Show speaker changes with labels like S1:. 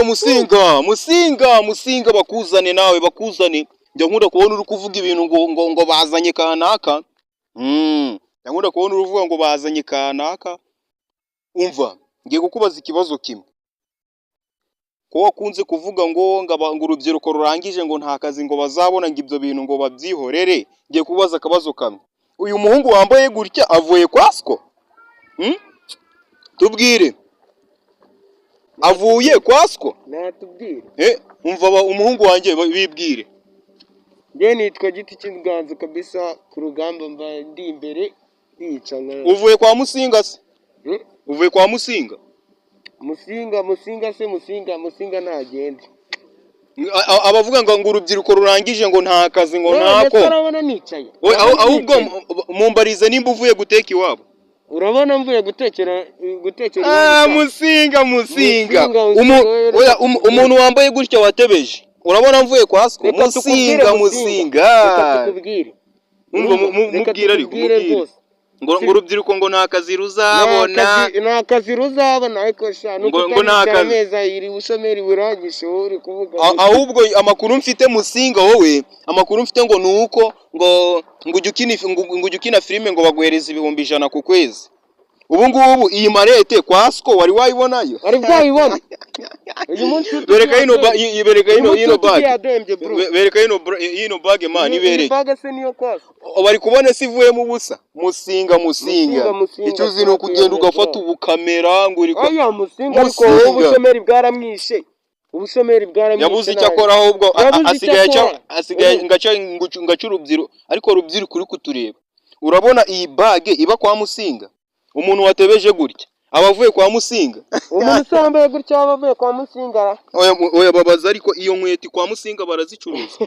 S1: musinga bakuzane nawe bakuzane. Njya nkunda kubona uri kuvuga ibintu ngo bazanye kanaka. Njya nkunda kubona uri kuvuga ngo bazanye kanaka. Umva, ngiye kukubaza ikibazo kimwe. Ko wakunze kuvuga ngo urubyiruko rurangije ngo nta kazi ngo bazabona ngo ibyo bintu ngo babyihorere. Ngiye kubaza akabazo kamwe. Uyu muhungu wambaye gutya avuye kwasko? Tubwire. Avuye kwasko?
S2: Natubwire.
S1: Umva umuhungu wanjye bibwire.
S2: Nge nitwa Giti cy'Inganzo kabisa, ku rugamba mba ndi imbere yicana.
S1: Uvuye kwa Musinga se? Uvuye kwa Musinga?
S2: Musinga ntagende.
S1: Abavuga ngo urubyiruko rurangije ngo nta kazi ngo ntako.
S2: Urabona nicaye.
S1: Ahubwo mumbarize nimba uvuye guteka iwabo.
S2: Urabona mvuye gutekera.
S1: Musinga. Umuntu wambaye gutya watebeje. Urabona mvuye kwasko? Musinga.
S2: Reka tukubwire.
S1: Mubwire ariko mubwire. Ngo urubyiruko ngo nta kazi ruzabona.
S2: Nta kazi ruzabona ariko sha
S1: ngo nta kazi.
S2: Iri bushomeri buragishe uri kuvuga.
S1: Ahubwo amakuru mfite Musinga wowe, amakuru mfite ngo nuko ngo ujya ukina filime ngo baguhereza 100,000 ku kwezi. Ubu ngubu iyi marete kwasko wari wayibonayo?
S2: Wari bwayibona? Uyu munsi
S1: bereka ino bag man ibereke.
S2: Bag se niyo kwasko.
S1: Bari kubona sivuye mu busa. Musinga. Icyo uzi no kugenda ugafata ubukamera ngo uri
S2: Oya Musinga ariko ubushomeri bwaramwishe.
S1: Yabuze icyo akora ahubwo asigaye ngaca urubyiruko ariko urubyiruko uri kutureba. Urabona iyi bag iba kwa Musinga? Umuntu watebeje gutya abavuye kwa Musinga.
S2: Umuntu usambaye gutya abavuye kwa Musinga.
S1: Oya babaza ariko iyo nkweto kwa Musinga barazicuruza.